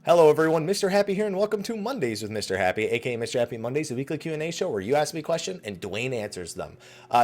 Hello everyone, Mr. Happy here, and welcome to Mondays with Mr. Happy, aka Mr. Happy Mondays, a weekly Q&A show where you ask me a question and Dwayne answers them.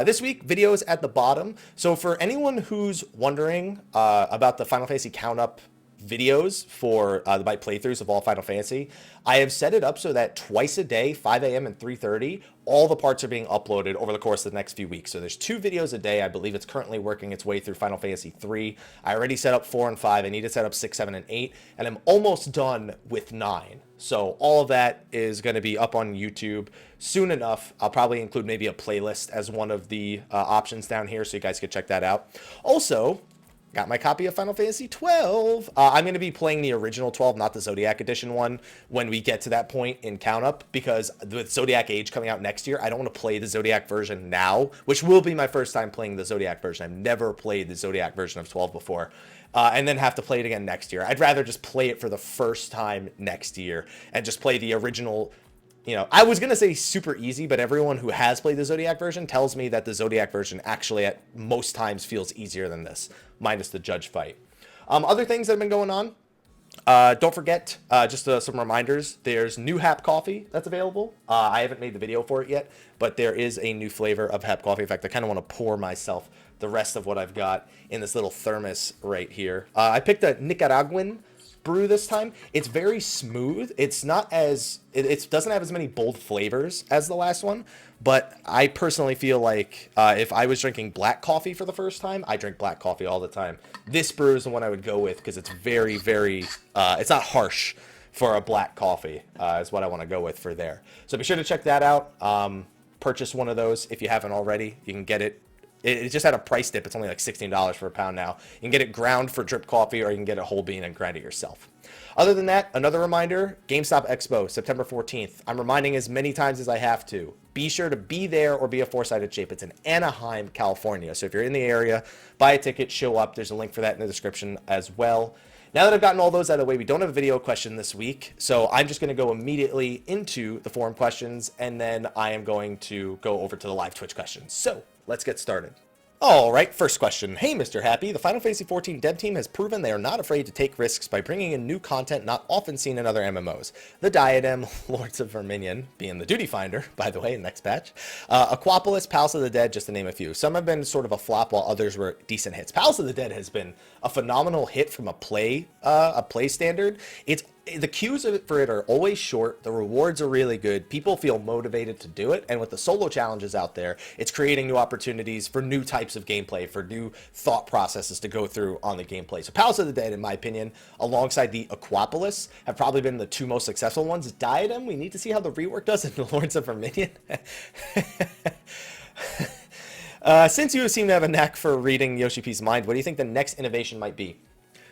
This week, videos at the bottom. So for anyone who's wondering about the Final Fantasy count up videos for my playthroughs of all Final Fantasy, I have set it up so that twice a day, 5 a.m. and 3:30, all the parts are being uploaded over the course of the next few weeks. So there's 2 videos a day. I believe it's currently working its way through Final Fantasy 3. I already set up 4 and 5. I need to set up 6, 7, and 8, and I'm almost done with 9. So all of that is going to be up on YouTube soon enough. I'll probably include maybe a playlist as one of the options down here, so you guys can check that out. Also, got my copy of Final Fantasy 12. I'm going to be playing the original 12, not the Zodiac Edition one, when we get to that point in Count Up, because with Zodiac Age coming out next year, I don't want to play the Zodiac version now, which will be my first time playing the Zodiac version. I've never played the Zodiac version of 12 before, and then have to play it again next year. I'd rather just play it for the first time next year and just play the original. I was going to say super easy, but everyone who has played the Zodiac version tells me that the Zodiac version actually at most times feels easier than this, minus the judge fight. Other things that have been going on. Don't forget, just some reminders, there's new Hap coffee that's available. I haven't made the video for it yet, but there is a new flavor of Hap coffee. In fact, I kind of want to pour myself the rest of what I've got in this little thermos right here. I picked a Nicaraguan brew this time. It's very smooth. It's not as it doesn't have as many bold flavors as the last one, but I personally feel like if I was drinking black coffee for the first time, I drink black coffee all the time. This brew is the one I would go with because it's very it's not harsh for a black coffee, is what I want to go with for there. So be sure to check that out. Purchase one of those if you haven't already. You can get it. It just had a price dip. It's only like $16 for a pound now. You can get it ground for drip coffee, or you can get a whole bean and grind it yourself. Other than that, another reminder, GameStop Expo, September 14th. I'm reminding as many times as I have to. Be sure to be there or be a four-sided shape. It's in Anaheim, California. So if you're in the area, buy a ticket, show up. There's a link for that in the description as well. Now that I've gotten all those out of the way, we don't have a video question this week, so I'm just going to go immediately into the forum questions, and then I am going to go over to the live Twitch questions. So let's get started. All right, first question. Hey, Mr. Happy. The Final Fantasy XIV dev team has proven they are not afraid to take risks by bringing in new content not often seen in other MMOs. The Diadem, Lords of Verminion, being the Duty Finder, by the way, in next patch. Aquapolis, Palace of the Dead, just to name a few. Some have been sort of a flop, while others were decent hits. Palace of the Dead has been a phenomenal hit from a play standard. The queues for it are always short. The rewards are really good. People feel motivated to do it. And with the solo challenges out there, it's creating new opportunities for new types of gameplay, for new thought processes to go through on the gameplay. So Palace of the Dead, in my opinion, alongside the Aquapolis, have probably been the two most successful ones. Diadem, we need to see how the rework does in the Lords of Verminion. Since you seem to have a knack for reading Yoshi P's mind, what do you think the next innovation might be?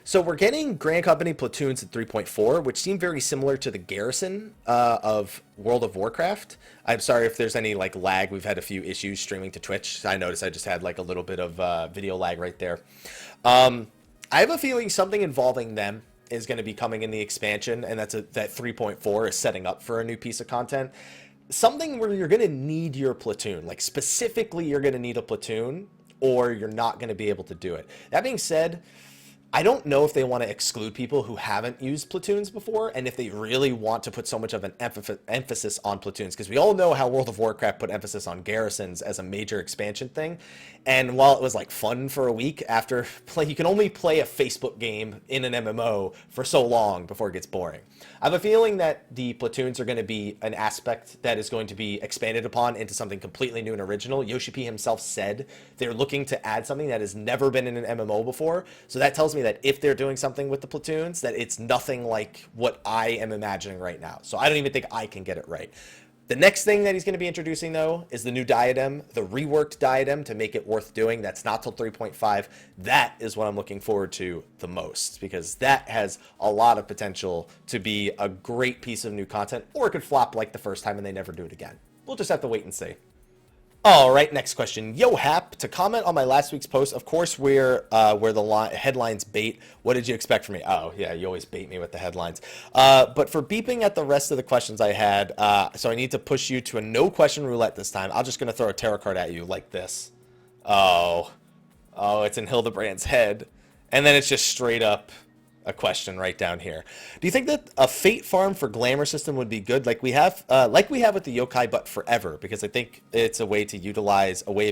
So we're getting Grand Company platoons at 3.4, which seem very similar to the Garrison of World of Warcraft. I'm sorry if there's any lag. We've had a few issues streaming to Twitch. I noticed I just had a little bit of video lag right there. I have a feeling something involving them is going to be coming in the expansion, and that 3.4 is setting up for a new piece of content. Something where you're going to need your platoon. Specifically, you're going to need a platoon, or you're not going to be able to do it. That being said, I don't know if they want to exclude people who haven't used platoons before, and if they really want to put so much of an emphasis on platoons, because we all know how World of Warcraft put emphasis on garrisons as a major expansion thing. And while it was fun for a week, after you can only play a Facebook game in an MMO for so long before it gets boring. I have a feeling that the platoons are going to be an aspect that is going to be expanded upon into something completely new and original. Yoshi P himself said they're looking to add something that has never been in an MMO before. So that tells me that if they're doing something with the platoons, that it's nothing like what I am imagining right now. So I don't even think I can get it right. The next thing that he's going to be introducing, though, is the new Diadem, the reworked Diadem, to make it worth doing. That's not till 3.5. That is what I'm looking forward to the most, because that has a lot of potential to be a great piece of new content, or it could flop like the first time and they never do it again. We'll just have to wait and see. All right, next question. Yo, Hap, to comment on my last week's post, of course, where the headlines bait. What did you expect from me? Oh, yeah, you always bait me with the headlines. But for beeping at the rest of the questions I had, so I need to push you to a no-question roulette this time. I'm just going to throw a tarot card at you like this. Oh, it's in Hildebrand's head. And then it's just straight up a question right down here. Do you think that a fate farm for glamour system would be good, like we have with the yokai, but forever? Because I think it's a way of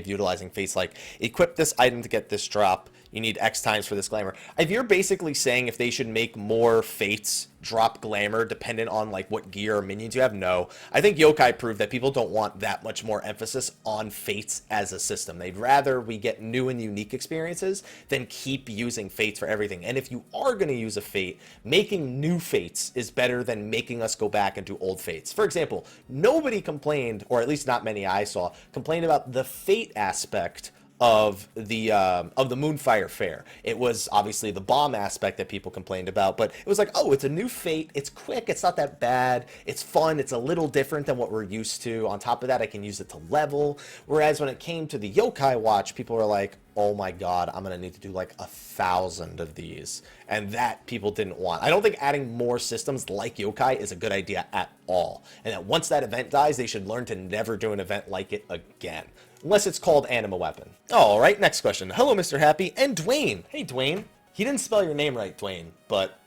utilizing fates. Like, equip this item to get this drop. You need X times for this glamour. If you're basically saying if they should make more fates drop glamour dependent on like what gear or minions you have, no. I think yokai proved that people don't want that much more emphasis on fates as a system. They'd rather we get new and unique experiences than keep using fates for everything. And if you are going to use a fate, making new fates is better than making us go back and do old fates. For example, nobody complained, or at least not many I saw, complained about the fate aspect of the Moonfire Fair. It was obviously the bomb aspect that people complained about, but it was like, oh, it's a new fate, it's quick, it's not that bad, it's fun, it's a little different than what we're used to. On top of that, I can use it to level. Whereas when it came to the Yokai Watch, people were like, oh my god, I'm gonna need to do like 1,000 of these, and that people didn't want. I don't think adding more systems like Yokai is a good idea at all, and that once that event dies, they should learn to never do an event like it again. Unless it's called Anima Weapon. All right, next question. Hello, Mr. Happy and Dwayne. Hey, Dwayne. He didn't spell your name right, Dwayne, but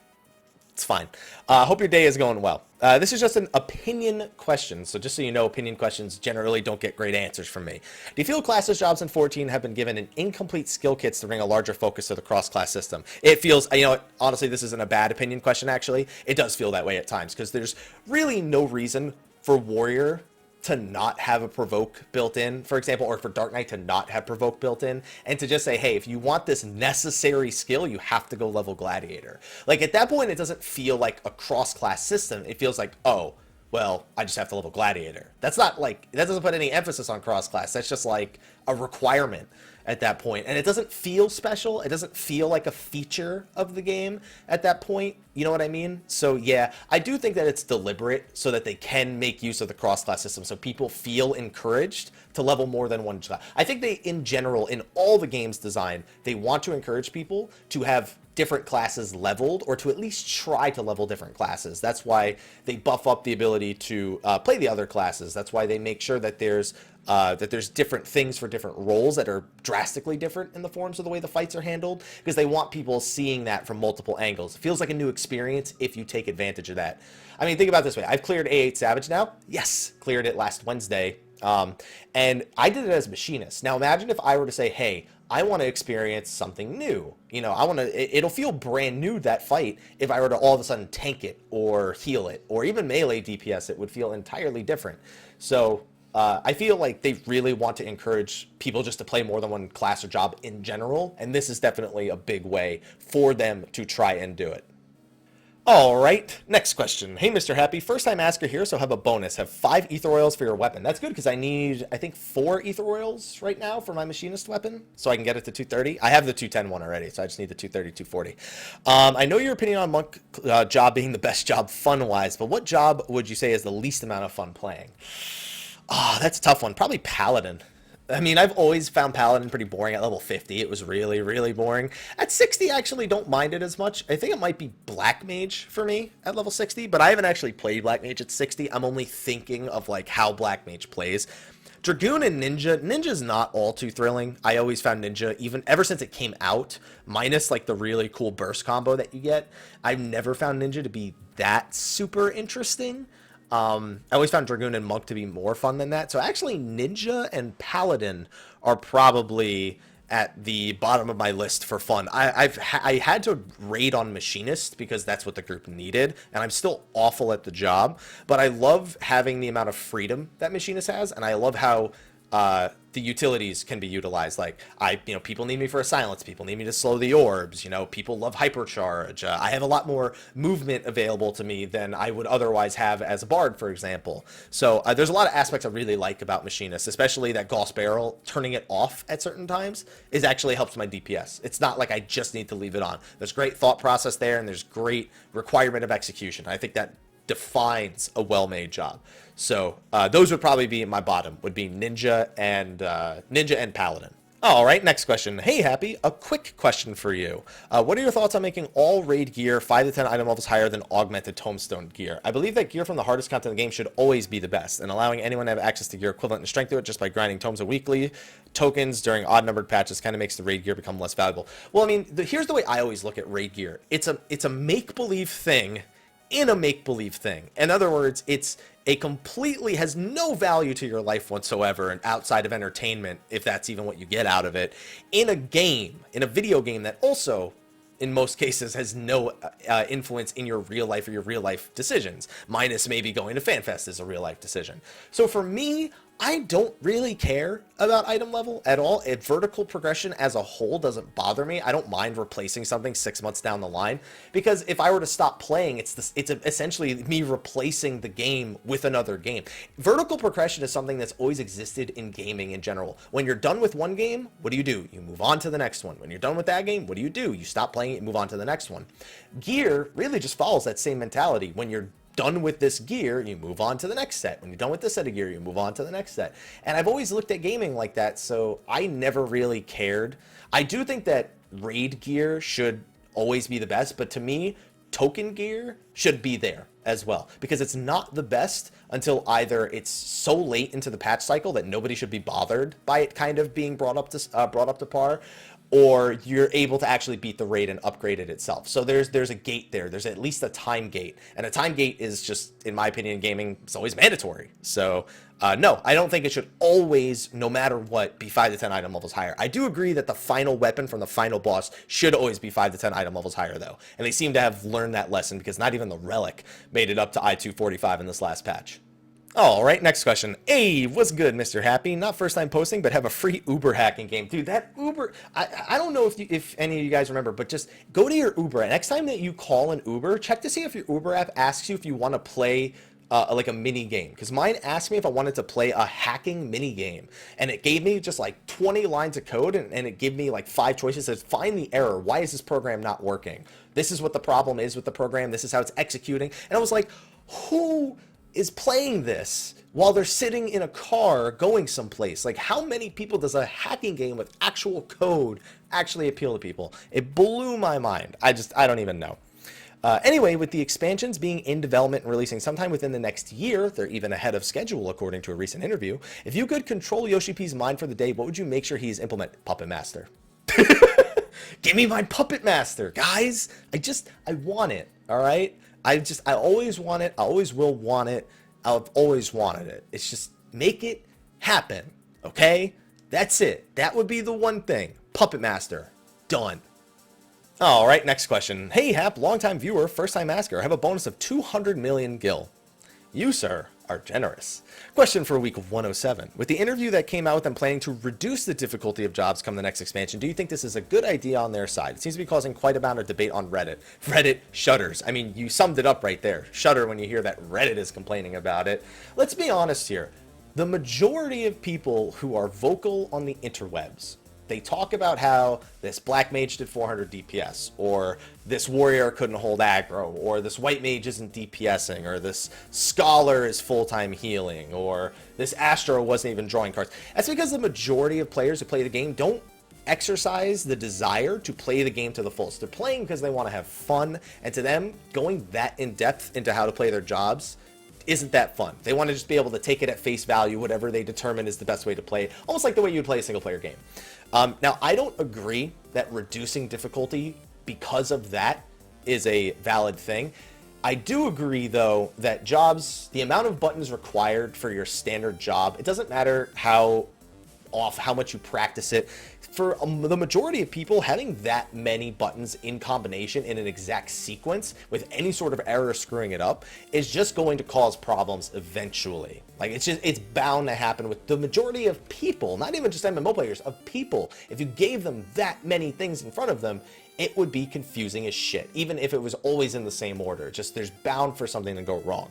it's fine. Hope your day is going well. This is just an opinion question, so just so you know, opinion questions generally don't get great answers from me. Do you feel classes jobs in 14 have been given an incomplete skill kits to bring a larger focus to the cross-class system? It feels, you know what, honestly, this isn't a bad opinion question, actually. It does feel that way at times, because there's really no reason for Warrior to not have a provoke built in, for example, or for Dark Knight to not have provoke built in, and to just say, hey, if you want this necessary skill, you have to go level Gladiator. Like, at that point, it doesn't feel like a cross-class system. It feels like, oh, well, I just have to level Gladiator. That's not like, that doesn't put any emphasis on cross-class. That's just like a requirement at that point. And it doesn't feel special. It doesn't feel like a feature of the game at that point. You know what I mean? So yeah, I do think that it's deliberate so that they can make use of the cross-class system so people feel encouraged to level more than one class. I think they, in general, in all the games design, they want to encourage people to have different classes leveled, or to at least try to level different classes. That's why they buff up the ability to play the other classes. That's why they make sure that there's different things for different roles that are drastically different in the forms of the way the fights are handled, because they want people seeing that from multiple angles. It feels like a new experience if you take advantage of that. I mean, think about it this way. I've cleared A8 Savage now. Yes, cleared it last Wednesday. And I did it as Machinist. Now imagine if I were to say, hey, I want to experience something new. You know, it'll feel brand new, that fight, if I were to all of a sudden tank it or heal it or even melee DPS. It would feel entirely different. So I feel like they really want to encourage people just to play more than one class or job in general. And this is definitely a big way for them to try and do it. All right, next question. Hey, Mr. Happy, first time asker here, so have a bonus. Have 5 ether oils for your weapon. That's good because I need, I think, 4 ether oils right now for my machinist weapon, so I can get it to 230. I have the 210 one already, so I just need the 230, 240. I know your opinion on Monk job being the best job fun-wise, but what job would you say is the least amount of fun playing? Oh, that's a tough one. Probably Paladin. I mean, I've always found Paladin pretty boring at level 50. It was really, really boring. At 60, I actually don't mind it as much. I think it might be Black Mage for me at level 60, but I haven't actually played Black Mage at 60. I'm only thinking of, like, how Black Mage plays. Dragoon and Ninja. Ninja's not all too thrilling. I always found Ninja, even ever since it came out, minus, like, the really cool burst combo that you get, I've never found Ninja to be that super interesting. I always found Dragoon and Monk to be more fun than that. So actually Ninja and Paladin are probably at the bottom of my list for fun. I had to raid on Machinist because that's what the group needed, and I'm still awful at the job, but I love having the amount of freedom that Machinist has, and I love how the utilities can be utilized. Like, people need me for a silence, people need me to slow the orbs, people love hypercharge. I have a lot more movement available to me than I would otherwise have as a bard, for example. So there's a lot of aspects I really like about Machinist, especially that Gauss Barrel, turning it off at certain times is actually helps my DPS. It's not like I just need to leave it on. There's great thought process there, and there's great requirement of execution. I think that defines a well-made job. So those would probably be my bottom, would be Ninja and Paladin. All right, next question. Hey, Happy, a quick question for you. What are your thoughts on making all raid gear 5 to 10 item levels higher than augmented tombstone gear? I believe that gear from the hardest content in the game should always be the best, and allowing anyone to have access to gear equivalent in strength to it just by grinding tomes a weekly tokens during odd-numbered patches kind of makes the raid gear become less valuable. Well, I mean, here's the way I always look at raid gear. It's a make-believe thing in a make-believe thing. In other words, it's a completely has no value to your life whatsoever and outside of entertainment, if that's even what you get out of it, in a game, in a video game that also in most cases has no influence in your real life or your real life decisions, minus maybe going to FanFest is a real life decision. So for me, I don't really care about item level at all. If vertical progression as a whole doesn't bother me, I don't mind replacing something 6 months down the line, because if I were to stop playing, it's essentially me replacing the game with another game. Vertical progression is something that's always existed in gaming in general. When you're done with one game, what do? You move on to the next one. When you're done with that game, what do? You stop playing it and move on to the next one. Gear really just follows that same mentality. When you're done with this gear, you move on to the next set. When you're done with this set of gear, you move on to the next set. And I've always looked at gaming like that, so I never really cared. I do think that raid gear should always be the best, but to me, token gear should be there as well, because it's not the best until either it's so late into the patch cycle that nobody should be bothered by it kind of being brought up to par, or you're able to actually beat the raid and upgrade it itself. So there's a gate there. There's at least a time gate. And a time gate is just, in my opinion, in gaming, it's always mandatory. So no, I don't think it should always, no matter what, be 5 to 10 item levels higher. I do agree that the final weapon from the final boss should always be 5 to 10 item levels higher, though. And they seem to have learned that lesson, because not even the relic made it up to I-245 in this last patch. All right, next question. Hey, what's good, Mr. Happy? Not first time posting, but have a free Uber hacking game. Dude, that Uber, I don't know if any of you guys remember, but just go to your Uber. Next time that you call an Uber, check to see if your Uber app asks you if you want to play like a mini game, because mine asked me if I wanted to play a hacking mini game, and it gave me just like 20 lines of code, and it gave me like 5 choices. It says, find the error. Why is this program not working? This is what the problem is with the program. This is how it's executing. And I was like, who is playing this while they're sitting in a car going someplace? Like, how many people does a hacking game with actual code actually appeal to people? It blew my mind. I don't even know. Anyway, with the expansions being in development and releasing sometime within the next year, they're even ahead of schedule according to a recent interview. If you could control Yoshi P's mind for the day, what would you make sure he's implement? Puppet Master. Give me my Puppet Master, guys. I want it, all right? I always want it. I always will want it. I've always wanted it. It's just make it happen, okay? That's it. That would be the one thing. Puppet Master. Done. All right, next question. Hey, Hap, longtime viewer, first-time asker. I have a bonus of 200 million gil. You, sir, are generous. Question for week 107. With the interview that came out with them planning to reduce the difficulty of jobs come the next expansion, do you think this is a good idea on their side? It seems to be causing quite a amount of debate on Reddit. Reddit shudders. I mean, you summed it up right there. Shudder when you hear that Reddit is complaining about it. Let's be honest here. The majority of people who are vocal on the interwebs, they talk about how this black mage did 400 DPS, or this warrior couldn't hold aggro, or this white mage isn't DPSing, or this scholar is full-time healing, or this Astro wasn't even drawing cards. That's because the majority of players who play the game don't exercise the desire to play the game to the fullest. They're playing because they want to have fun, and to them, going that in depth into how to play their jobs isn't that fun. They want to just be able to take it at face value, whatever they determine is the best way to play, almost like the way you would play a single player game. Now, I don't agree that reducing difficulty because of that is a valid thing. I do agree, though, that jobs, the amount of buttons required for your standard job, it doesn't matter how much you practice it. For the majority of people, having that many buttons in combination in an exact sequence with any sort of error screwing it up is just going to cause problems eventually. Like, it's bound to happen with the majority of people, not even just MMO players, of people. If you gave them that many things in front of them, it would be confusing as shit, even if it was always in the same order. Just there's bound for something to go wrong.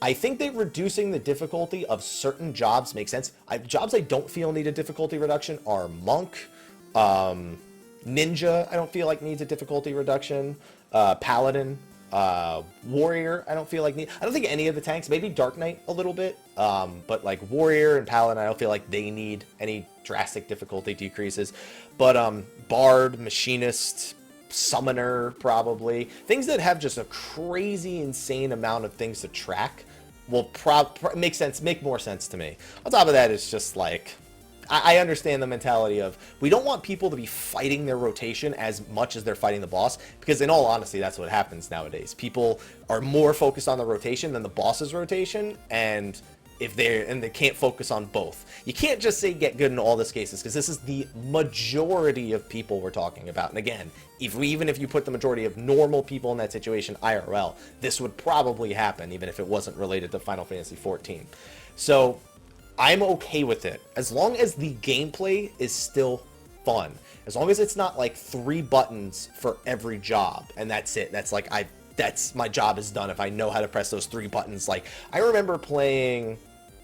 I think that reducing the difficulty of certain jobs makes sense. Jobs I don't feel need a difficulty reduction are Monk, Ninja, I don't feel like needs a difficulty reduction, Paladin, Warrior, I don't feel like I don't think any of the tanks, maybe Dark Knight a little bit, but like Warrior and Paladin, I don't feel like they need any drastic difficulty decreases. But Bard, Machinist, Summoner, probably things that have just a crazy, insane amount of things to track will make more sense to me. On top of that, it's just like, I understand the mentality of, we don't want people to be fighting their rotation as much as they're fighting the boss, because in all honesty, that's what happens nowadays. People are more focused on the rotation than the boss's rotation, and they can't focus on both. You can't just say get good in all these cases, because this is the majority of people we're talking about. And again, even if you put the majority of normal people in that situation IRL, this would probably happen, even if it wasn't related to Final Fantasy XIV. So I'm okay with it, as long as the gameplay is still fun. As long as it's not like 3 buttons for every job, and that's it. That's like, my job is done if I know how to press those 3 buttons. Like, I remember playing,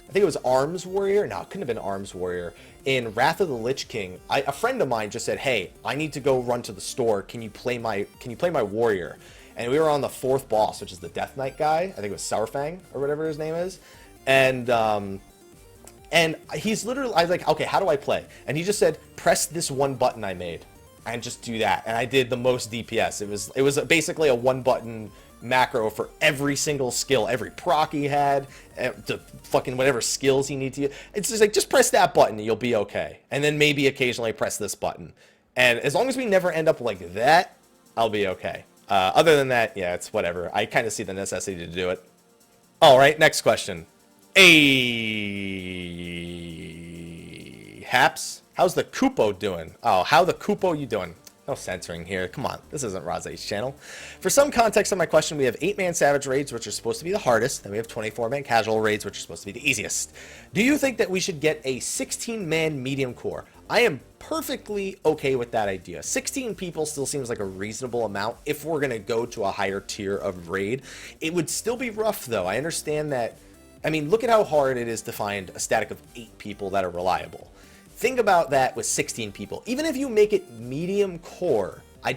I think it was Arms Warrior. No, it couldn't have been Arms Warrior. In Wrath of the Lich King, a friend of mine just said, "Hey, I need to go run to the store. Can you play my Warrior?" And we were on the 4th boss, which is the Death Knight guy. I think it was Sourfang or whatever his name is. And he's literally, I was like, okay, how do I play? And he just said, press this 1 button I made and just do that. And I did the most DPS. It was basically a 1 button macro for every single skill, every proc he had, the fucking whatever skills he needs to use. It's just like, just press that button and you'll be okay. And then maybe occasionally press this button. And as long as we never end up like that, I'll be okay. Other than that, yeah, it's whatever. I kind of see the necessity to do it. All right, next question. Hey, Haps, how's the Kupo doing? Oh, how the Kupo you doing? No censoring here. Come on, this isn't Raze's channel. For some context on my question, we have 8-man Savage raids, which are supposed to be the hardest. Then we have 24-man casual raids, which are supposed to be the easiest. Do you think that we should get a 16-man medium core? I am perfectly okay with that idea. 16 people still seems like a reasonable amount if we're going to go to a higher tier of raid. It would still be rough, though. I understand that. I mean, look at how hard it is to find a static of 8 people that are reliable. Think about that with 16 people. Even if you make it medium core, I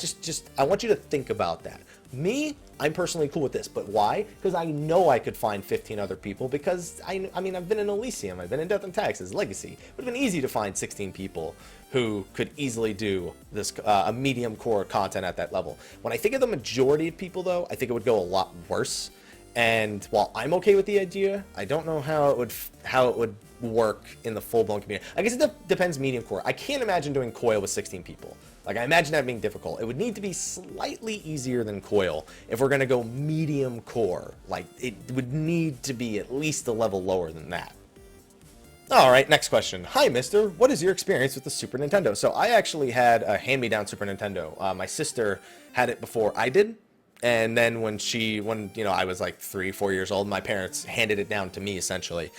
want you to think about that. Me, I'm personally cool with this, but why? Because I know I could find 15 other people, because I mean, I've been in Elysium, I've been in Death and Taxes, Legacy. It would have been easy to find 16 people who could easily do this a medium core content at that level. When I think of the majority of people, though, I think it would go a lot worse. And while I'm okay with the idea, I don't know how it would work in the full-blown community. I guess it depends medium core. I can't imagine doing Coil with 16 people. Like, I imagine that being difficult. It would need to be slightly easier than Coil if we're going to go medium core. Like, it would need to be at least a level lower than that. All right, next question. Hi, mister. What is your experience with the Super Nintendo? So I actually had a hand-me-down Super Nintendo. My sister had it before I did. And then when I was like 3-4 years old, my parents handed it down to me, essentially.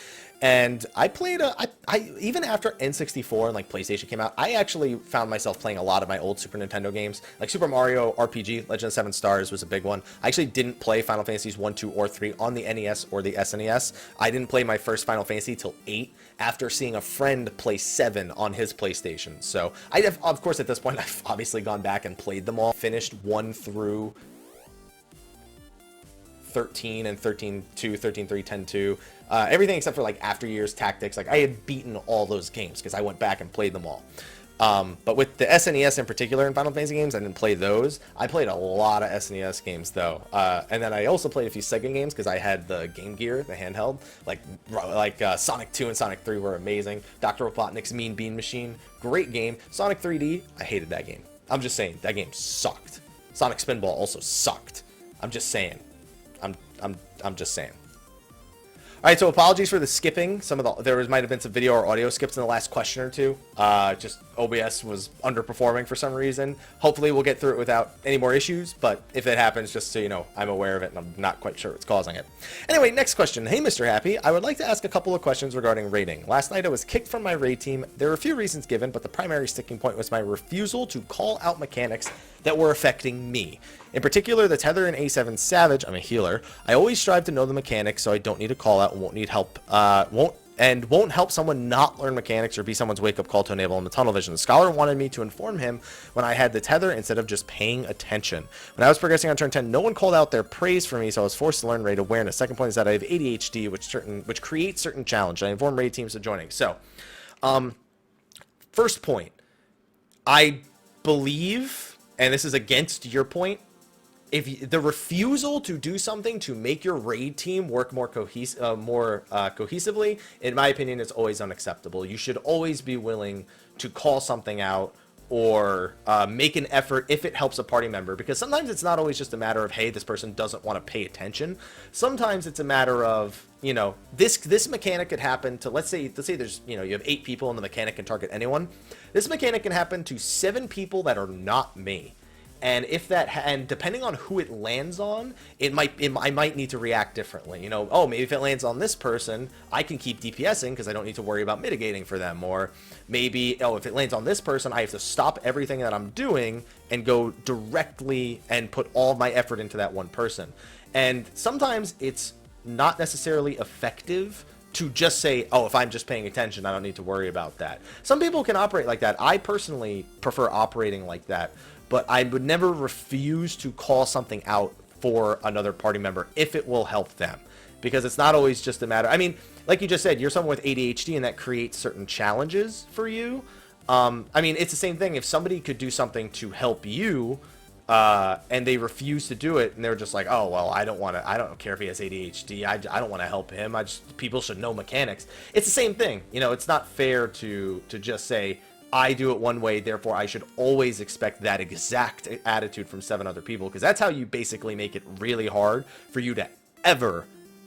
And I played even after N64 and like PlayStation came out, I actually found myself playing a lot of my old Super Nintendo games. Like Super Mario RPG, Legend of 7 Stars was a big one. I actually didn't play Final Fantasies 1, 2, or 3 on the NES or the SNES. I didn't play my first Final Fantasy till 8 after seeing a friend play 7 on his PlayStation. So I have, of course, at this point, I've obviously gone back and played them all. Finished 1 through 13 and 13-2, 13-3, 10-2, everything except for like After Years, Tactics. Like I had beaten all those games because I went back and played them all. But with the SNES in particular in Final Fantasy games, I didn't play those. I played a lot of SNES games though, and then I also played a few Sega games because I had the Game Gear, the handheld. Like Sonic 2 and Sonic 3 were amazing. Dr. Robotnik's Mean Bean Machine, great game. Sonic 3D, I hated that game. I'm just saying that game sucked. Sonic Spinball also sucked. I'm just saying. I'm just saying. All right, so apologies for the skipping. There might have been some video or audio skips in the last question or two. Just OBS was underperforming for some reason. Hopefully we'll get through it without any more issues, but if it happens, just so you know, I'm aware of it and I'm not quite sure what's causing it. Anyway, next question. Hey, Mr. Happy, I would like to ask a couple of questions regarding raiding. Last night I was kicked from my raid team. There were a few reasons given, but the primary sticking point was my refusal to call out mechanics that were affecting me. In particular, the tether in A7 Savage, I'm a healer. I always strive to know the mechanics so I don't need a call out and won't and won't help someone not learn mechanics or be someone's wake-up call to enable them the tunnel vision. The scholar wanted me to inform him when I had the tether instead of just paying attention. When I was progressing on turn 10, no one called out their praise for me, so I was forced to learn raid awareness. Second point is that I have ADHD, which creates certain challenge. I informed raid teams of joining. So, first point, I believe, and this is against your point, if the refusal to do something to make your raid team work more cohesively, in my opinion, is always unacceptable. You should always be willing to call something out or make an effort if it helps a party member, because sometimes it's not always just a matter of, hey, this person doesn't want to pay attention. Sometimes it's a matter of, you know, this mechanic could happen to, let's say there's, you know, you have 8 people and the mechanic can target anyone. This mechanic can happen to 7 people that are not me. And if that, and depending on who it lands on, I might need to react differently. You know, oh, maybe if it lands on this person, I can keep DPSing because I don't need to worry about mitigating for them. Or maybe, oh, if it lands on this person, I have to stop everything that I'm doing and go directly and put all my effort into that one person. And sometimes it's not necessarily effective to just say, oh, if I'm just paying attention, I don't need to worry about that. Some people can operate like that. I personally prefer operating like that. But I would never refuse to call something out for another party member if it will help them. Because it's not always just a matter... I mean, like you just said, you're someone with ADHD and that creates certain challenges for you. I mean, it's the same thing. If somebody could do something to help you and they refuse to do it and they're just like, oh, well, I don't care if he has ADHD. I don't want to help him. People should know mechanics. It's the same thing. You know, it's not fair to just say, I do it one way, therefore I should always expect that exact attitude from 7 other people, because that's how you basically make it really hard for you to ever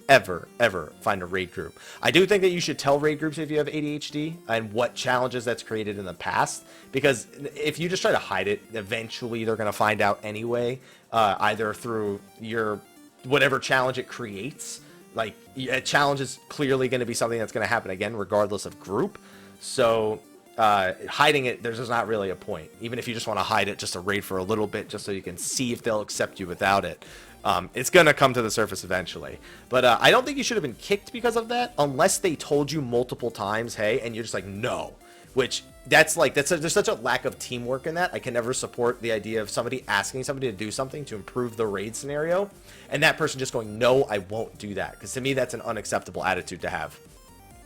find a raid group. I do think that you should tell raid groups if you have ADHD and what challenges that's created in the past, because if you just try to hide it, eventually they're going to find out anyway, either through your whatever challenge it creates. Like, a challenge is clearly going to be something that's going to happen again regardless of group. So hiding it, there's just not really a point. Even if you just want to hide it just to raid for a little bit, just so you can see if they'll accept you without it. It's going to come to the surface eventually. But I don't think you should have been kicked because of that, unless they told you multiple times, hey, and you're just like, no. Which, there's such a lack of teamwork in that. I can never support the idea of somebody asking somebody to do something to improve the raid scenario, and that person just going, no, I won't do that. Because to me, that's an unacceptable attitude to have.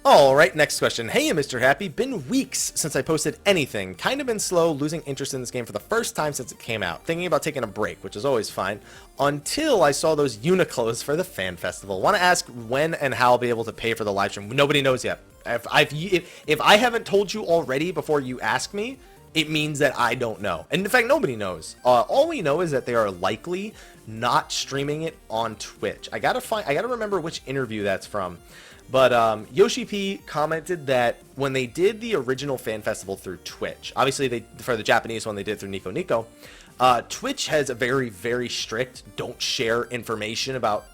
Alright, next question. Hey, Mr. Happy. Been weeks since I posted anything. Kind of been slow, losing interest in this game for the first time since it came out. Thinking about taking a break, which is always fine, until I saw those Uniqlos for the fan festival. Want to ask when and how I'll be able to pay for the live stream. Nobody knows yet. If I haven't told you already before you ask me, it means that I don't know. And in fact, nobody knows. All we know is that they are likely not streaming it on Twitch. I gotta remember which interview that's from. But Yoshi P commented that when they did the original fan festival through Twitch, obviously for the Japanese one they did through Nico Nico, Twitch has a very, very strict don't share information about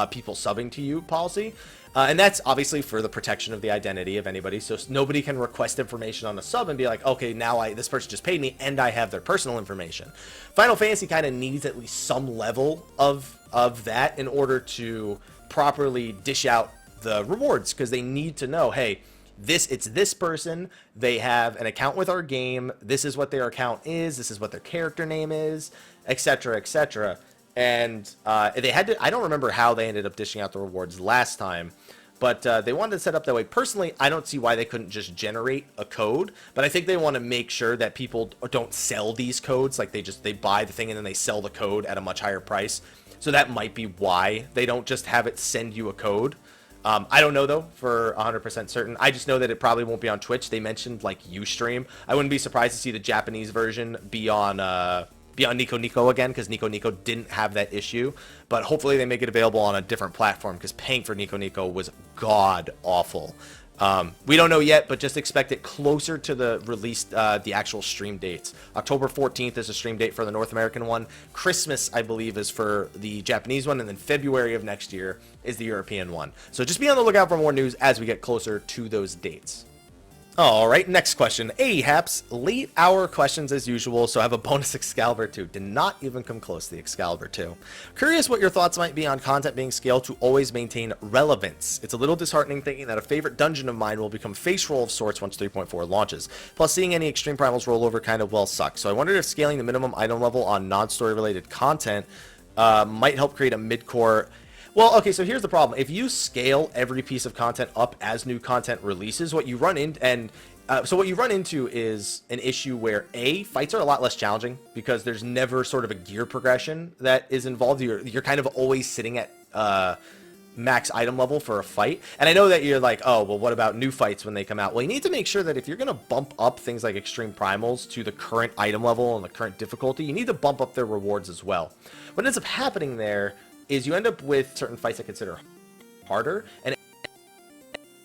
people subbing to you policy. And that's obviously for the protection of the identity of anybody. So nobody can request information on a sub and be like, okay, now this person just paid me and I have their personal information. Final Fantasy kind of needs at least some level of that in order to properly dish out the rewards, because they need to know, hey, it's this person, they have an account with our game, this is what their account is, this is what their character name is, etc., etc. And they had to, I don't remember how they ended up dishing out the rewards last time, but they wanted to set up that way. Personally, I don't see why they couldn't just generate a code, but I think they want to make sure that people don't sell these codes, like they buy the thing and then they sell the code at a much higher price. So that might be why they don't just have it send you a code. I don't know, though, for 100% certain. I just know that it probably won't be on Twitch. They mentioned, like, Ustream. I wouldn't be surprised to see the Japanese version be on Nico Nico again, because Nico Nico didn't have that issue. But hopefully they make it available on a different platform, because paying for Nico Nico was god-awful. We don't know yet, but just expect it closer to the release, the actual stream dates. October 14th is a stream date for the North American one. Christmas, I believe, is for the Japanese one, and then February of next year is the European one. So just be on the lookout for more news as we get closer to those dates. All right, next question. Hey, Haps, late hour questions as usual, so I have a bonus Excalibur 2. Did not even come close to the Excalibur 2. Curious what your thoughts might be on content being scaled to always maintain relevance. It's a little disheartening thinking that a favorite dungeon of mine will become face roll of sorts once 3.4 launches. Plus, seeing any extreme primals roll over kind of well sucks. So I wondered if scaling the minimum item level on non-story related content might help create a mid-core. Well, okay, so here's the problem. If you scale every piece of content up as new content releases, what you run into is an issue where fights are a lot less challenging because there's never sort of a gear progression that is involved. You're kind of always sitting at max item level for a fight. And I know that you're like, oh, well, what about new fights when they come out? Well, you need to make sure that if you're going to bump up things like extreme primals to the current item level and the current difficulty, you need to bump up their rewards as well. What ends up happening there is you end up with certain fights that consider harder, and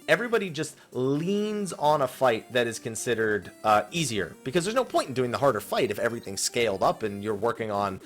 everybody just leans on a fight that is considered easier, because there's no point in doing the harder fight if everything's scaled up and you're working on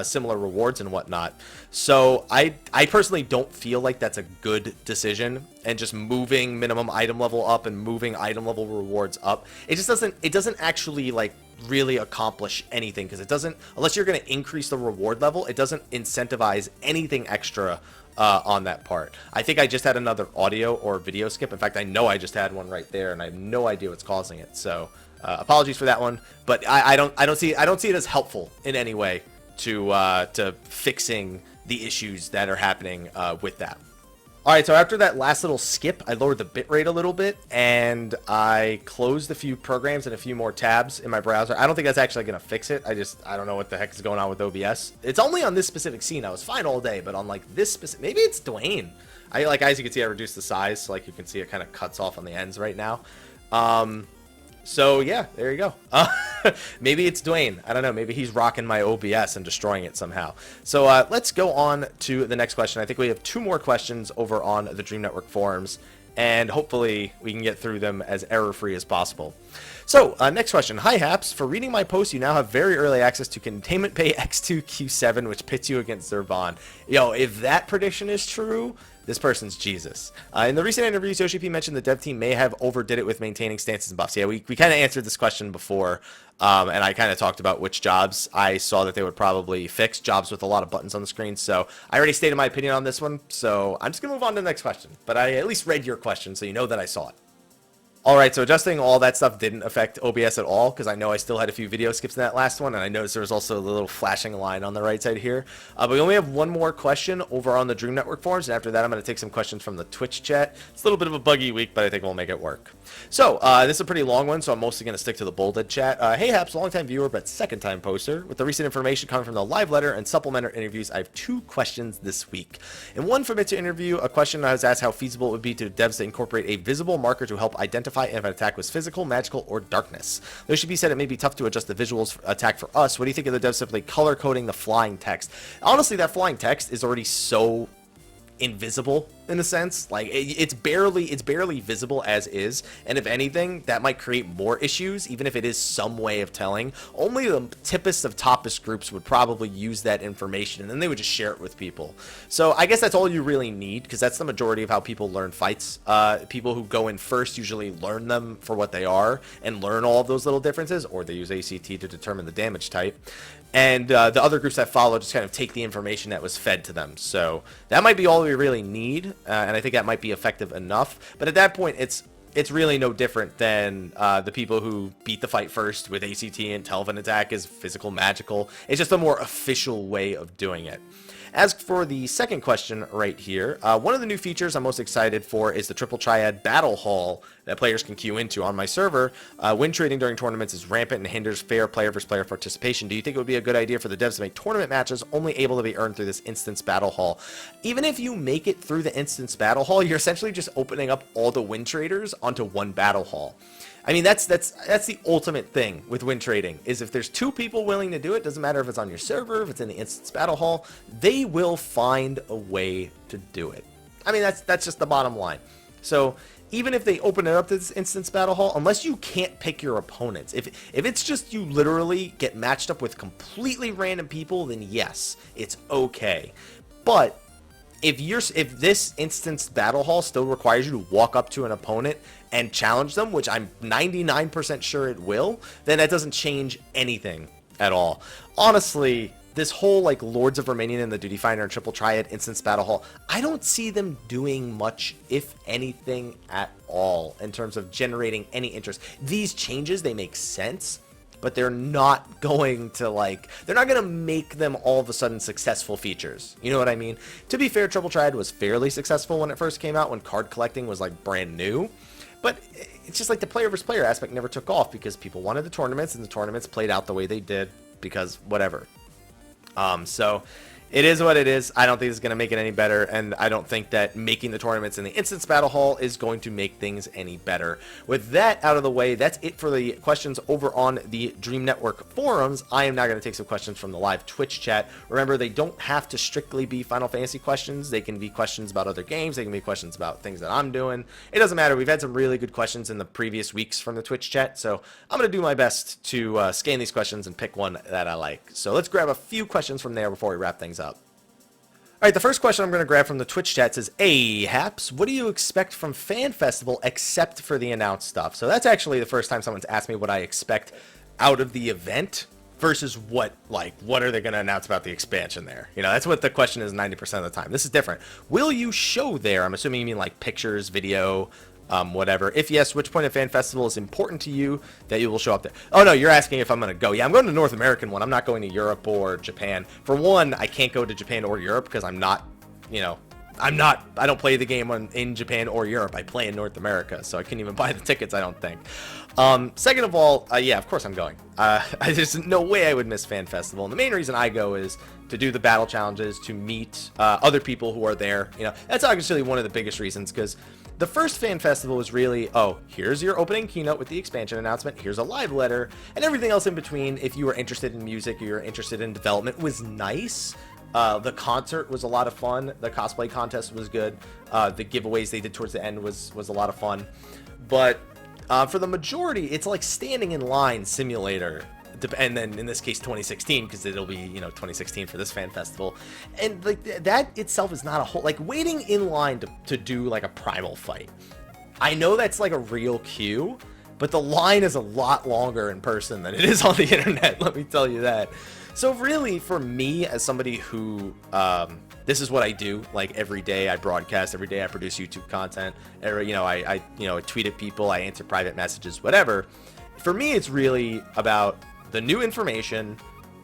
similar rewards and whatnot. So I personally don't feel like that's a good decision, and just moving minimum item level up and moving item level rewards up, it doesn't actually like really accomplish anything, because it doesn't, unless you're going to increase the reward level, it doesn't incentivize anything extra on that part. I think I just had another audio or video skip. In fact, I know I just had one right there, and I have no idea what's causing it. So apologies for that one, but I don't see it as helpful in any way to fixing the issues that are happening with that. All right, so after that last little skip, I lowered the bitrate a little bit, and I closed a few programs and a few more tabs in my browser. I don't think that's actually going to fix it. I don't know what the heck is going on with OBS. It's only on this specific scene. I was fine all day, but on like this specific, maybe it's Dwayne. As you can see, I reduced the size, so like you can see it kind of cuts off on the ends right now. So yeah, there you go. Maybe it's Dwayne. I don't know. Maybe he's rocking my OBS and destroying it somehow. So let's go on to the next question. I think we have 2 more questions over on the Dream Network forums, and hopefully we can get through them as error-free as possible. So next question. Hi, Haps. For reading my post, you now have very early access to Containment Pay X2Q7, which pits you against Zerban. Yo, if that prediction is true, this person's Jesus. In the recent interviews, Yoshi P mentioned the dev team may have overdid it with maintaining stances and buffs. Yeah, we kind of answered this question before, and I kind of talked about which jobs I saw that they would probably fix, jobs with a lot of buttons on the screen. So I already stated my opinion on this one, so I'm just going to move on to the next question. But I at least read your question, so you know that I saw it. All right, so adjusting all that stuff didn't affect OBS at all, because I know I still had a few video skips in that last one, and I noticed there was also a little flashing line on the right side here. But we only have one more question over on the Dream Network forums, and after that I'm going to take some questions from the Twitch chat. It's a little bit of a buggy week, but I think we'll make it work. So, this is a pretty long one, so I'm mostly going to stick to the bolded chat. Hey, Haps, long-time viewer, but second-time poster. With the recent information coming from the live letter and supplementary interviews, I have 2 questions this week. In one from Mitsu interview, a question I was asked how feasible it would be to devs to incorporate a visible marker to help identify if an attack was physical, magical, or darkness. There should be said it may be tough to adjust the visuals attack for us. What do you think of the devs simply color coding the flying text? Honestly, that flying text is already so invisible in a sense. Like it's barely visible as is, and if anything, that might create more issues. Even if it is some way of telling, only the tippest of toppest groups would probably use that information, and then they would just share it with people. So I guess that's all you really need, because that's the majority of how people learn fights. People who go in first usually learn them for what they are and learn all of those little differences, or they use ACT to determine the damage type. And the other groups that follow just kind of take the information that was fed to them. So that might be all we really need, and I think that might be effective enough. But at that point, it's really no different than the people who beat the fight first with ACT and tell if an attack is physical, magical. It's just a more official way of doing it. As for the second question right here, one of the new features I'm most excited for is the Triple Triad Battle Hall that players can queue into on my server. Win trading during tournaments is rampant and hinders fair player versus player participation. Do you think it would be a good idea for the devs to make tournament matches only able to be earned through this instance battle hall? Even if you make it through the instance battle hall, you're essentially just opening up all the win traders onto one battle hall. I mean, that's the ultimate thing with win trading, is if there's 2 people willing to do it, doesn't matter if it's on your server, if it's in the instance battle hall, they will find a way to do it. I mean, that's just the bottom line. So even if they open it up to this instance battle hall, unless you can't pick your opponents, if it's just you literally get matched up with completely random people, then yes, it's okay. But if this instance battle hall still requires you to walk up to an opponent and challenge them, which I'm 99% sure it will, then that doesn't change anything at all. Honestly, this whole like Lords of Romanian and the Duty Finder and Triple Triad instance battle hall, I don't see them doing much, if anything at all, in terms of generating any interest. These changes, they make sense, but they're not going to they're not going to make them all of a sudden successful features. You know what I mean? To be fair, Triple Triad was fairly successful when it first came out, when card collecting was like brand new. But it's just like the player versus player aspect never took off because people wanted the tournaments, and the tournaments played out the way they did because whatever. So it is what it is. I don't think it's going to make it any better, and I don't think that making the tournaments in the instance battle hall is going to make things any better. With that out of the way, that's it for the questions over on the Dream Network forums. I am now going to take some questions from the live Twitch chat. Remember, they don't have to strictly be Final Fantasy questions. They can be questions about other games. They can be questions about things that I'm doing. It doesn't matter. We've had some really good questions in the previous weeks from the Twitch chat, so I'm going to do my best to scan these questions and pick one that I like. So let's grab a few questions from there before we wrap things up. All right, the first question I'm going to grab from the Twitch chat says, "Hey, Haps, what do you expect from Fan Festival except for the announced stuff?" So that's actually the first time someone's asked me what I expect out of the event versus what are they going to announce about the expansion there? You know, that's what the question is 90% of the time. This is different. Will you show there? I'm assuming you mean like pictures, video, whatever. If yes, which point of Fan Festival is important to you that you will show up there? Oh, no, you're asking if I'm going to go. Yeah, I'm going to the North American one. I'm not going to Europe or Japan. For one, I can't go to Japan or Europe because I'm not, I don't play the game in Japan or Europe. I play in North America, so I couldn't even buy the tickets, I don't think. Second of all, yeah, of course I'm going. There's no way I would miss Fan Festival. And the main reason I go is to do the battle challenges, to meet other people who are there. You know, that's actually one of the biggest reasons, because the first Fan Festival was really, oh, here's your opening keynote with the expansion announcement, here's a live letter, and everything else in between, if you were interested in music, or you were interested in development, was nice. The concert was a lot of fun. The cosplay contest was good. The giveaways they did towards the end was a lot of fun. But for the majority, it's like standing in line simulator. And then in this case 2016, because it'll be 2016 for this Fan Festival, and like that itself is not a whole, like waiting in line to do like a primal fight. I know that's like a real queue, but the line is a lot longer in person than it is on the internet, let me tell you that. So really, for me, as somebody who this is what I do, like every day I broadcast, every day I produce YouTube content, I tweet at people, I answer private messages, whatever. For me, it's really about the new information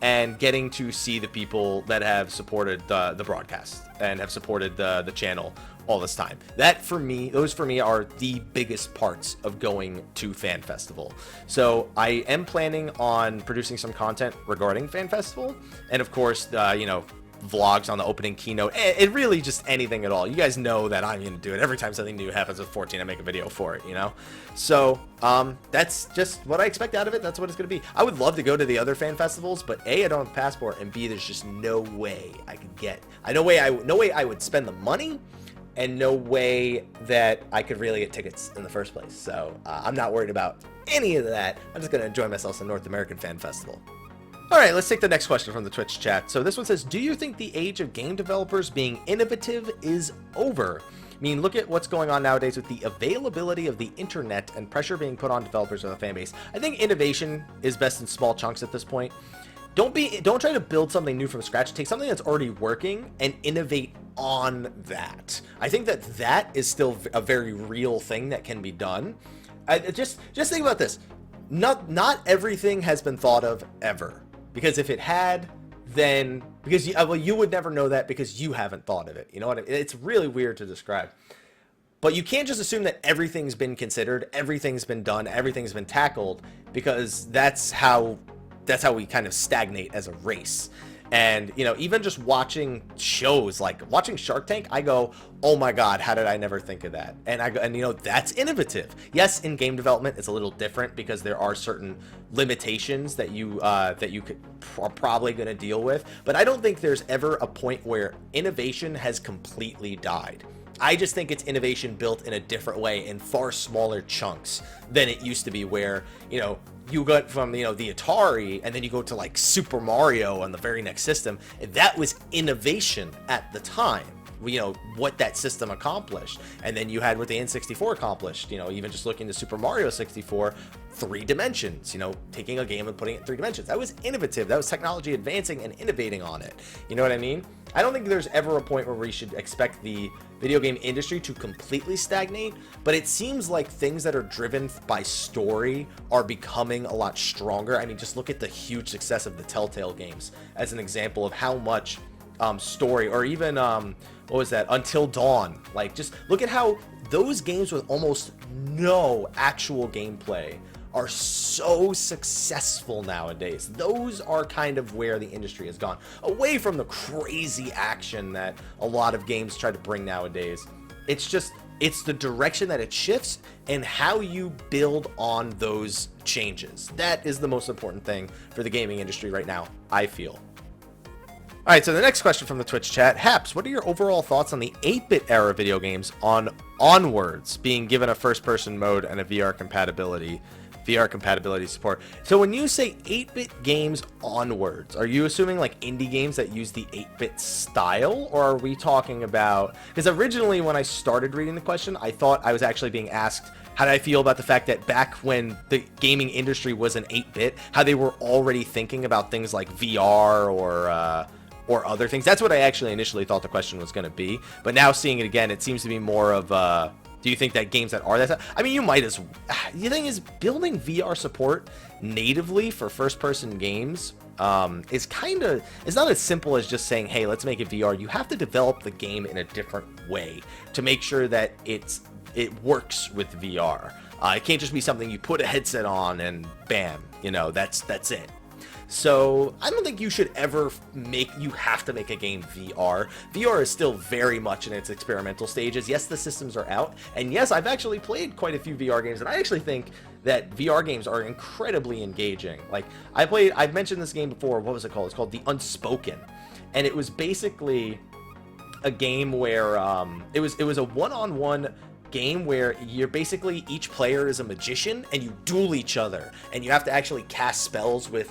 and getting to see the people that have supported the broadcast and have supported the channel all this time. Those for me are the biggest parts of going to Fan Festival. So I am planning on producing some content regarding Fan Festival, and of course, vlogs on the opening keynote, it really just anything at all. You guys know that I'm going to do it every time something new happens with 14. I make a video for it, so that's just what I expect out of it. That's what it's going to be. I would love to go to the other Fan Festivals, but A, I don't have a passport, and B, there's just no way I could get, no way I would spend the money, and no way that I could really get tickets in the first place. So I'm not worried about any of that. I'm just going to enjoy myself some North American Fan Festival. All right, let's take the next question from the Twitch chat. So this one says, "Do you think the age of game developers being innovative is over? I mean, look at what's going on nowadays with the availability of the internet and pressure being put on developers with a fan base. I think innovation is best in small chunks at this point. Don't try to build something new from scratch. Take something that's already working and innovate on that. I think that is still a very real thing that can be done. Just think about this. Not everything has been thought of ever. Because if it had, then you would never know that because you haven't thought of it. You know what I mean? It's really weird to describe. But you can't just assume that everything's been considered, everything's been done, everything's been tackled, because that's how we kind of stagnate as a race. And even just watching shows, like watching Shark Tank, I go, oh my god, how did I never think of that? And that's innovative. Yes, in game development it's a little different because there are certain limitations that you are probably going to deal with, but I don't think there's ever a point where innovation has completely died. I just think it's innovation built in a different way, in far smaller chunks than it used to be, where you got from the Atari, and then you go to like Super Mario on the very next system, and that was innovation at the time. what that system accomplished. And then you had what the N64 accomplished, even just looking to Super Mario 64, 3 dimensions, taking a game and putting it in 3 dimensions. That was innovative. That was technology advancing and innovating on it. You know what I mean? I don't think there's ever a point where we should expect the video game industry to completely stagnate, but it seems like things that are driven by story are becoming a lot stronger. I mean, just look at the huge success of the Telltale games as an example of how much story, or even what was that, Until Dawn, like, just look at how those games with almost no actual gameplay are so successful nowadays. Those are kind of where the industry has gone, away from the crazy action that a lot of games try to bring nowadays. It's the direction that it shifts and how you build on those changes. That is the most important thing for the gaming industry right now, I feel. All right, so the next question from the Twitch chat, Haps, what are your overall thoughts on the 8-bit era video games onwards being given a first-person mode and a VR compatibility support? So when you say 8-bit games onwards, are you assuming like indie games that use the 8-bit style, or are we talking about, because originally when I started reading the question, I thought I was actually being asked how did I feel about the fact that back when the gaming industry was an 8-bit, how they were already thinking about things like VR or other things. That's what I actually initially thought the question was going to be. But now seeing it again, it seems to be more of, do you think that games that are that, I mean, you might as, the thing is, building VR support natively for first-person games is not as simple as just saying, hey, let's make it VR. You have to develop the game in a different way to make sure that it works with VR. It can't just be something you put a headset on and bam, that's it. So I don't think you should ever you have to make a game VR. VR is still very much in its experimental stages. Yes, the systems are out, and yes, I've actually played quite a few VR games, and I actually think that VR games are incredibly engaging. Like, I've mentioned this game before. What was it called? It's called The Unspoken, and it was basically a game where it was a one-on-one game where you're basically, each player is a magician and you duel each other, and you have to actually cast spells with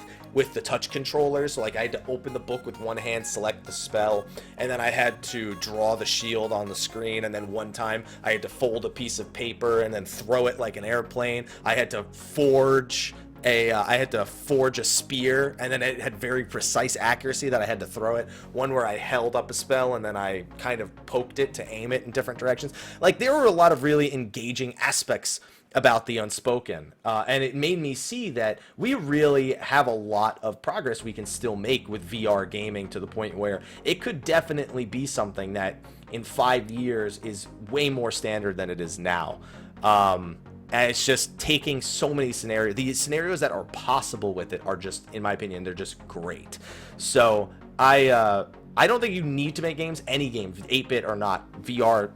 the touch controller. So like, I had to open the book with one hand, select the spell, and then I had to draw the shield on the screen, and then one time I had to fold a piece of paper and then throw it like an airplane. I had to forge a spear, and then it had very precise accuracy that I had to throw it. One where I held up a spell and then I kind of poked it to aim it in different directions. Like, there were a lot of really engaging aspects about The Unspoken, and it made me see that we really have a lot of progress we can still make with VR gaming, to the point where it could definitely be something that in 5 years is way more standard than it is now. And it's just taking so many scenarios. These scenarios that are possible with it are just, in my opinion, they're just great. So I don't think you need to make games, any game, 8-bit or not, VR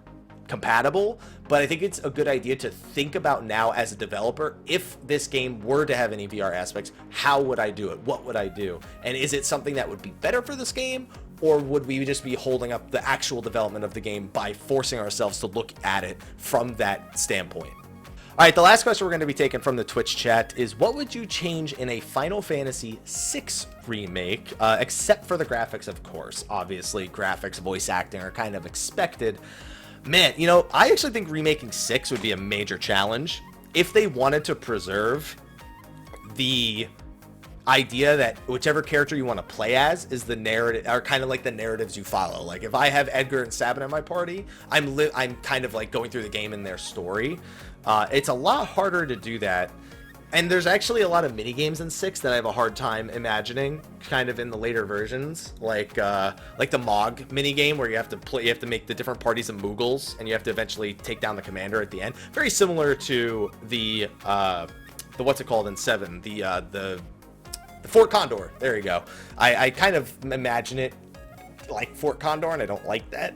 compatible, but I think it's a good idea to think about now as a developer, if this game were to have any VR aspects, how would I do it? What would I do? And is it something that would be better for this game, or would we just be holding up the actual development of the game by forcing ourselves to look at it from that standpoint? All right, the last question we're going to be taking from the Twitch chat is, what would you change in a Final Fantasy VI remake, except for the graphics, of course. Obviously, graphics, voice acting are kind of expected. Man, I actually think remaking 6 would be a major challenge if they wanted to preserve the idea that whichever character you want to play as is the narrative, or kind of like the narratives you follow. Like, if I have Edgar and Sabin in my party, I'm kind of like going through the game in their story. It's a lot harder to do that. And there's actually a lot of mini games in 6 that I have a hard time imagining, kind of in the later versions, like the Mog mini game where you have to make the different parties of Moogles, and you have to eventually take down the commander at the end. Very similar to the what's it called in 7, the Fort Condor. There you go. I kind of imagine it like Fort Condor, and I don't like that.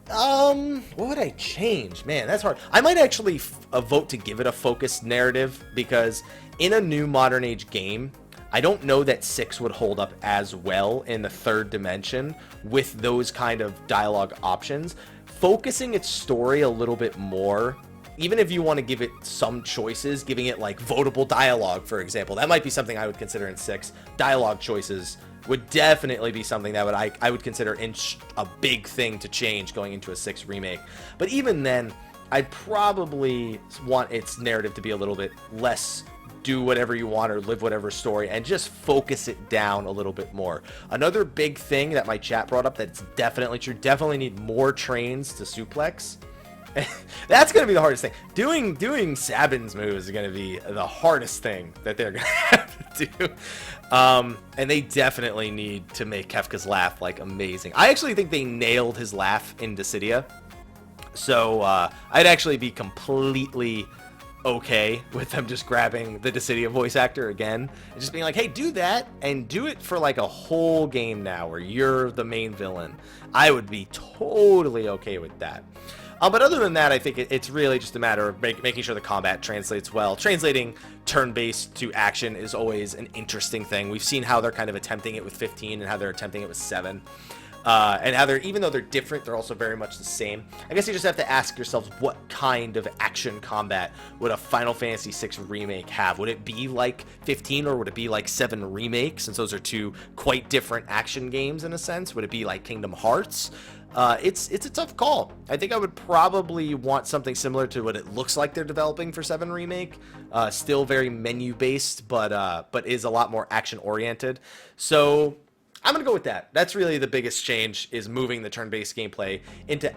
What would I change? Man, that's hard. I might actually vote to give it a focused narrative, because in a new modern age game, I don't know that 6 would hold up as well in the third dimension with those kind of dialogue options. Focusing its story a little bit more even if you want to give it some choices, giving it like votable dialogue, for example, that might be something I would consider in 6. Dialogue choices would definitely be something that I would consider a big thing to change going into a 6 remake. But even then, I'd probably want its narrative to be a little bit less do whatever you want or live whatever story, and just focus it down a little bit more. Another big thing that my chat brought up that's definitely true, definitely need more trains to suplex. That's going to be the hardest thing. Doing Sabin's moves is going to be the hardest thing that they're going to have to do. And they definitely need to make Kefka's laugh like amazing. I actually think they nailed his laugh in Dissidia. So I'd actually be completely okay with them just grabbing the Dissidia voice actor again and just being like, hey, do that and do it for like a whole game now where you're the main villain. I would be totally okay with that. But other than that, I think it's really just a matter of making sure the combat translates well. Translating turn-based to action is always an interesting thing. We've seen how they're kind of attempting it with 15 and how they're attempting it with 7. And how even though they're different, they're also very much the same. I guess you just have to ask yourselves, what kind of action combat would a Final Fantasy VI Remake have? Would it be like 15, or would it be like 7 Remake, since those are 2 quite different action games in a sense? Would it be like Kingdom Hearts? It's a tough call. I think I would probably want something similar to what it looks like they're developing for 7 Remake. Still very menu-based, but is a lot more action-oriented. So I'm going to go with that. That's really the biggest change, is moving the turn-based gameplay into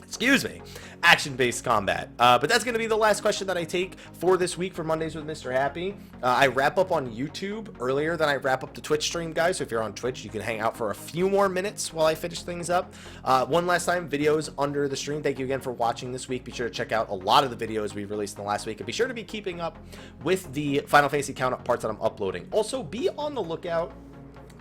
excuse me, action-based combat. But that's going to be the last question that I take for this week for Mondays with Mr. Happy. I wrap up on YouTube earlier than I wrap up the Twitch stream, guys. So if you're on Twitch, you can hang out for a few more minutes while I finish things up. One last time, videos under the stream. Thank you again for watching this week. Be sure to check out a lot of the videos we've released in the last week, and be sure to be keeping up with the Final Fantasy count-up parts that I'm uploading. Also, be on the lookout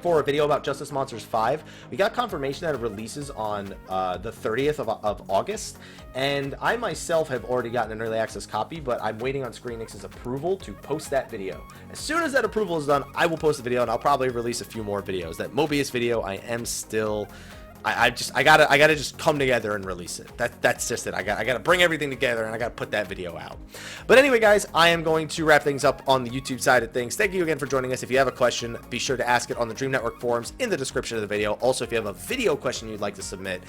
for a video about Justice Monsters 5. We got confirmation that it releases on the 30th of August, and I myself have already gotten an early access copy, but I'm waiting on Square approval to post that video. As soon as that approval is done, I will post the video, and I'll probably release a few more videos. That Mobius video, I am still... I gotta just come together and release it. That's just it. I gotta bring everything together, and I gotta put that video out. But anyway, guys, I am going to wrap things up on the YouTube side of things. Thank you again for joining us. If you have a question, be sure to ask it on the Dream Network forums in the description of the video. Also, if you have a video question you'd like to submit,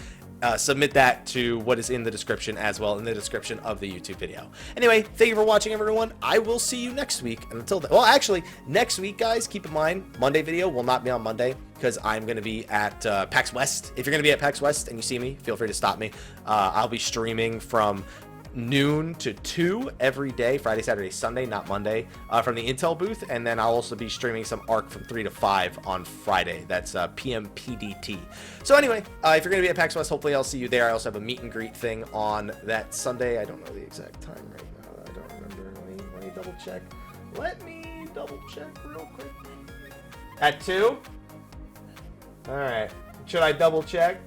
submit that to what is in the description as well, in the description of the YouTube video. Anyway, thank you for watching, everyone. I will see you next week. And until then, well, actually, next week, guys, keep in mind, Monday video will not be on Monday, because I'm going to be at PAX West. If you're going to be at PAX West and you see me, feel free to stop me. I'll be streaming from noon to 2 every day, Friday, Saturday, Sunday, not Monday, from the Intel booth. And then I'll also be streaming some ARC from 3 to 5 on Friday. That's PM PDT. So anyway, if you're going to be at PAX West, hopefully I'll see you there. I also have a meet and greet thing on that Sunday. I don't know the exact time right now. I don't remember. Let me double check. Let me double check real quick. At 2? All right. Should I double check?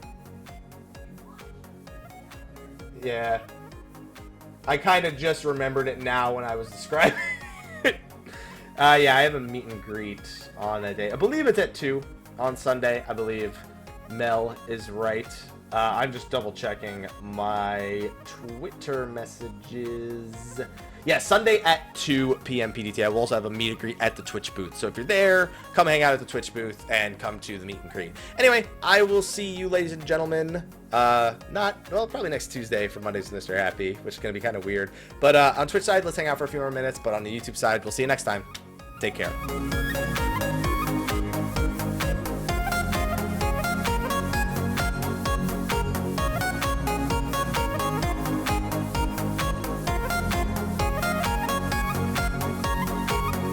Yeah. I kind of just remembered it now when I was describing it. Yeah, I have a meet and greet on that day. I believe it's at 2 on Sunday. I believe Mel is right. I'm just double checking my Twitter messages. Yeah, Sunday at 2 p.m. PDT. I will also have a meet and greet at the Twitch booth. So if you're there, come hang out at the Twitch booth and come to the meet and greet. Anyway, I will see you, ladies and gentlemen. Probably next Tuesday for Mondays with Mr. Happy, which is going to be kind of weird. But on Twitch side, let's hang out for a few more minutes. But on the YouTube side, we'll see you next time. Take care.